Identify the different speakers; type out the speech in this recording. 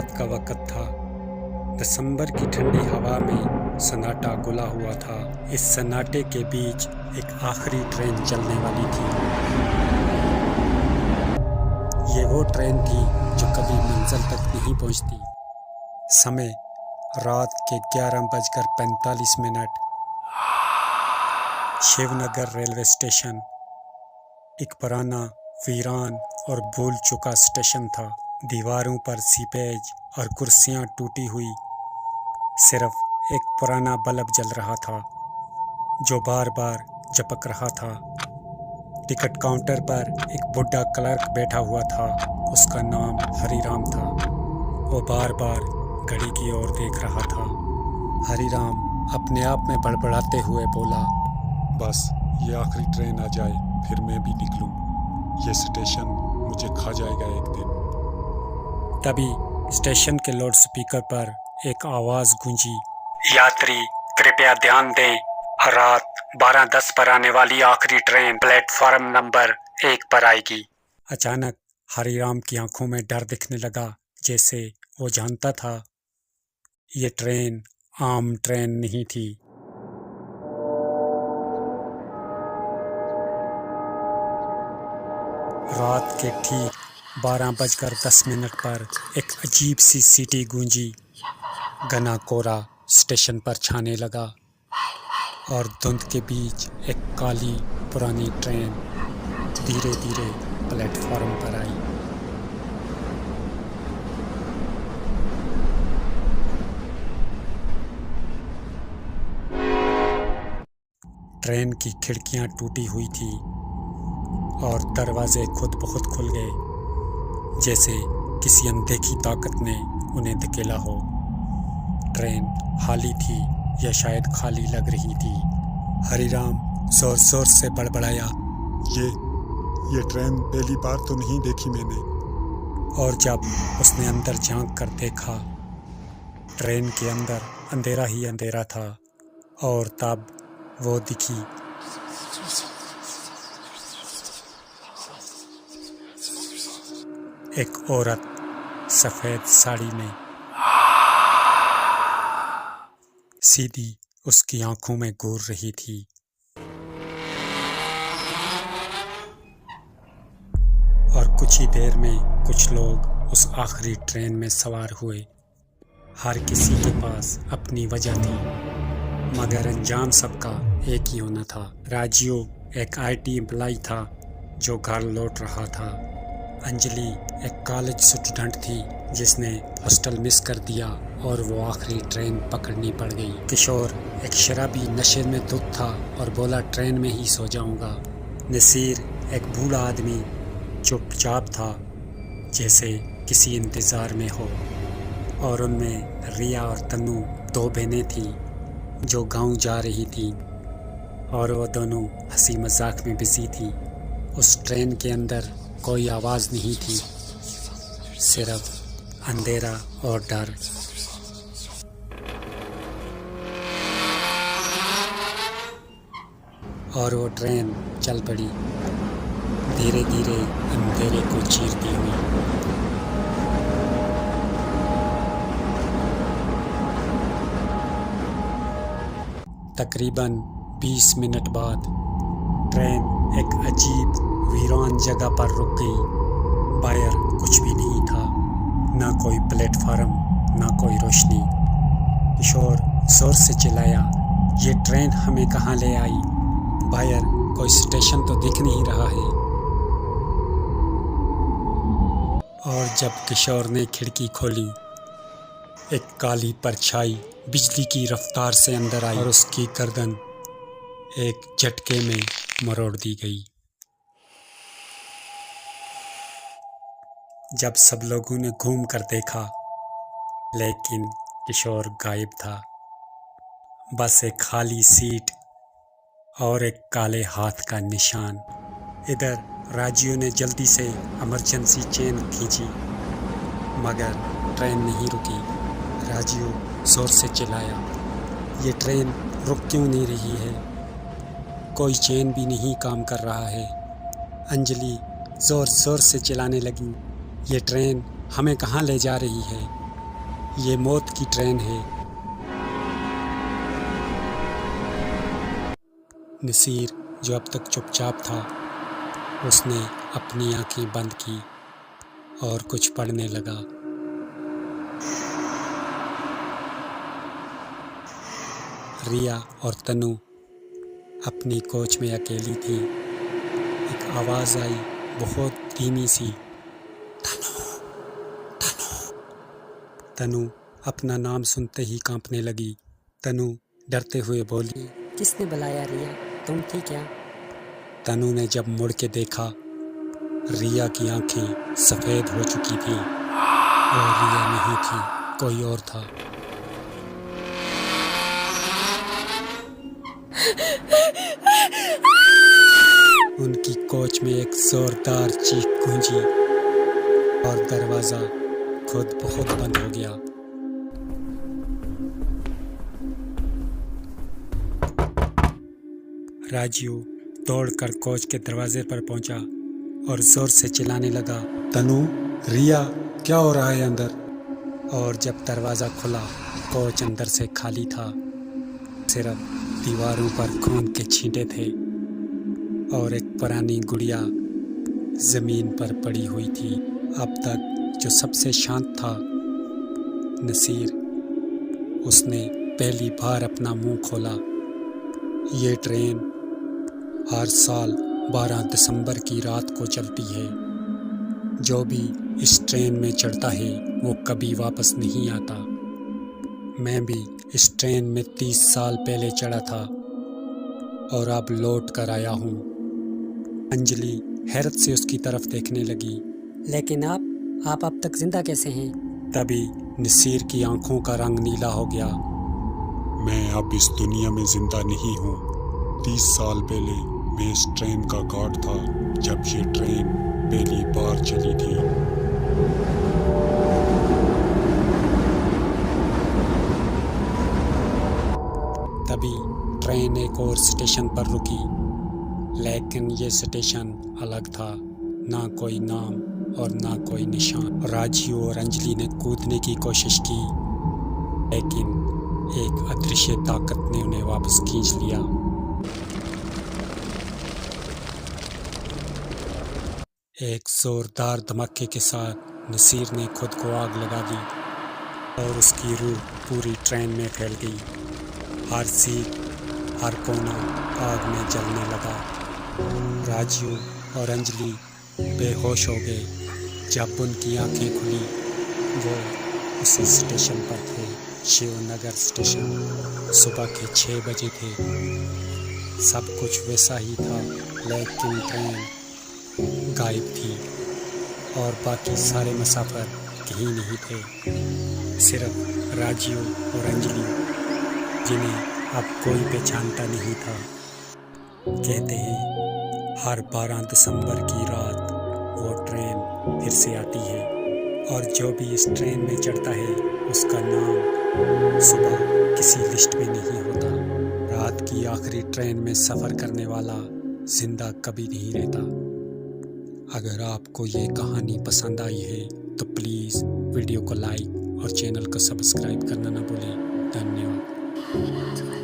Speaker 1: रात का वक़्त था। दिसंबर की ठंडी हवा में सन्नाटा घुला हुआ था। इस सन्नाटे के बीच एक आखिरी ट्रेन चलने वाली थी। ये वो ट्रेन थी जो कभी मंजिल तक नहीं पहुंचती। समय रात के 11:45। शिवनगर रेलवे स्टेशन एक पुराना, वीरान और भूल चुका स्टेशन था। दीवारों पर सीपेज और कुर्सियां टूटी हुई। सिर्फ एक पुराना बल्ब जल रहा था जो बार बार झपक रहा था। टिकट काउंटर पर एक बुढ़ा क्लर्क बैठा हुआ था। उसका नाम हरिराम था। वो बार बार घड़ी की ओर देख रहा था। हरिराम अपने आप में बड़बड़ाते हुए बोला,
Speaker 2: बस ये आखिरी ट्रेन आ जाए फिर मैं भी निकलूं। ये स्टेशन मुझे खा जाएगा एक दिन।
Speaker 1: तभी स्टेशन के लाउड स्पीकर पर एक आवाज गूंजी, यात्री कृपया ध्यान दें, रात 12:10 पर आने वाली आखिरी ट्रेन प्लेटफॉर्म नंबर 1 पर आएगी। अचानक हरिराम की आंखों में डर दिखने लगा, जैसे वो जानता था ये ट्रेन आम ट्रेन नहीं थी। रात के ठीक 12:10 पर एक अजीब सी सीटी गूंजी। घना कोहरा स्टेशन पर छाने लगा और धुंध के बीच एक काली पुरानी ट्रेन धीरे धीरे प्लेटफॉर्म पर आई। ट्रेन की खिड़कियां टूटी हुई थी और दरवाजे खुद ब खुद खुल गए, जैसे किसी अनदेखी ताकत ने उन्हें धकेला हो। ट्रेन खाली थी या शायद खाली लग रही थी। हरिराम जोर जोर से बड़बड़ाया,
Speaker 2: ये ट्रेन पहली बार तो नहीं देखी मैंने।
Speaker 1: और जब उसने अंदर झांक कर देखा, ट्रेन के अंदर अंधेरा ही अंधेरा था। और तब वो दिखी एक औरत सफेद साड़ी में। सीधी उसकी आंखों में घूर रही थी। और कुछ ही देर में कुछ लोग उस आखिरी ट्रेन में सवार हुए। हर किसी के पास अपनी वजह थी, मगर अंजाम सबका एक ही होना था। राजीव एक IT एम्प्लॉय था जो घर लौट रहा था। अंजलि एक कॉलेज स्टूडेंट थी जिसने हॉस्टल मिस कर दिया और वो आखिरी ट्रेन पकड़नी पड़ गई। किशोर एक शराबी नशे में धुत था और बोला ट्रेन में ही सो जाऊंगा। नसीर एक बूढ़ा आदमी चुपचाप था, जैसे किसी इंतज़ार में हो। और उनमें रिया और तन्नू 2 बहनें थीं जो गांव जा रही थीं और वो दोनों हंसी मजाक में बिजी थीं। उस ट्रेन के अंदर कोई आवाज़ नहीं थी, सिर्फ अंधेरा और डर। और वो ट्रेन चल पड़ी, धीरे धीरे अंधेरे को चीरती हुई। तकरीबन 20 मिनट बाद ट्रेन एक अजीब वीरान जगह पर रुक गई। बाहर कुछ भी नहीं था, ना कोई प्लेटफार्म, ना कोई रोशनी। किशोर जोर से चिल्लाया, ये ट्रेन हमें कहाँ ले आई? बाहर कोई स्टेशन तो दिख नहीं रहा है। और जब किशोर ने खिड़की खोली, एक काली परछाई बिजली की रफ्तार से अंदर आई और उसकी गर्दन एक झटके में मरोड़ दी गई। जब सब लोगों ने घूम कर देखा, लेकिन किशोर गायब था। बस एक खाली सीट और एक काले हाथ का निशान। इधर राजीव ने जल्दी से इमरजेंसी चेन खींची, मगर ट्रेन नहीं रुकी। राजीव जोर से चिल्लाया, ये ट्रेन रुक क्यों नहीं रही है? कोई चेन भी नहीं काम कर रहा है। अंजलि जोर जोर से चिल्लाने लगी, ये ट्रेन हमें कहाँ ले जा रही है? ये मौत की ट्रेन है। नसीर, जो अब तक चुपचाप था, उसने अपनी आंखें बंद की और कुछ पढ़ने लगा। रिया और तनु अपनी कोच में अकेली थी। एक आवाज़ आई, बहुत धीमी सी, तनु, तनु। तनु अपना नाम सुनते ही कांपने लगी। तनु डरते हुए बोली,
Speaker 3: किसने बुलाया रिया, तुम थी क्या?
Speaker 1: तनु ने जब मुड़ के देखा, रिया की आंखें सफ़ेद हो चुकी थी और रिया नहीं थी, कोई और था। उनकी कोच में एक जोरदार चीख गूंजी और दरवाज़ा खुद बहुत बंद हो गया। राजीव दौड़कर कोच के दरवाजे पर पहुंचा और जोर से चिल्लाने लगा,
Speaker 2: तनु, रिया, क्या हो रहा है अंदर?
Speaker 1: और जब दरवाज़ा खुला, कोच अंदर से खाली था। सिर्फ दीवारों पर खून के छींटे थे और एक पुरानी गुड़िया ज़मीन पर पड़ी हुई थी। अब तक जो सबसे शांत था, नसीर, उसने पहली बार अपना मुंह खोला। ये ट्रेन हर साल 12 दिसंबर की रात को चलती है। जो भी इस ट्रेन में चढ़ता है वो कभी वापस नहीं आता। मैं भी इस ट्रेन में 30 साल पहले चढ़ा था और अब लौट कर आया हूँ। अंजलि हैरत से उसकी तरफ देखने लगी।
Speaker 3: लेकिन आप अब तक जिंदा कैसे हैं?
Speaker 1: तभी नसीर की आंखों का रंग नीला हो गया।
Speaker 2: मैं अब इस दुनिया में जिंदा नहीं हूँ। 30 साल पहले मैं इस ट्रेन का गार्ड था जब ये ट्रेन पहली बार चली थी।
Speaker 1: तभी ट्रेन एक और स्टेशन पर रुकी, लेकिन ये स्टेशन अलग था। ना कोई नाम और ना कोई निशान। राजीव और अंजलि ने कूदने की कोशिश की, लेकिन एक अदृश्य ताकत ने उन्हें वापस खींच लिया। एक जोरदार धमाके के साथ नसीर ने खुद को आग लगा दी और उसकी रूह पूरी ट्रेन में फैल गई। हर सीट, हर कोना आग में जलने लगा। राजीव और अंजलि बेहोश हो गए। जब उनकी आंखें खुली, वो उसी स्टेशन पर थे, शिवनगर स्टेशन। सुबह के 6 बजे थे। सब कुछ वैसा ही था, लेकिन ट्रेन गायब थी और बाकी सारे मुसाफिर कहीं नहीं थे। सिर्फ राजीव और अंजलि, जिन्हें अब कोई पहचानता नहीं था। कहते हैं हर 12 दिसंबर की रात वो ट्रेन फिर से आती है और जो भी इस ट्रेन में चढ़ता है उसका नाम सुबह किसी लिस्ट में नहीं होता। रात की आखिरी ट्रेन में सफ़र करने वाला जिंदा कभी नहीं रहता। अगर आपको ये कहानी पसंद आई है तो प्लीज़ वीडियो को लाइक और चैनल को सब्सक्राइब करना ना भूलें। धन्यवाद।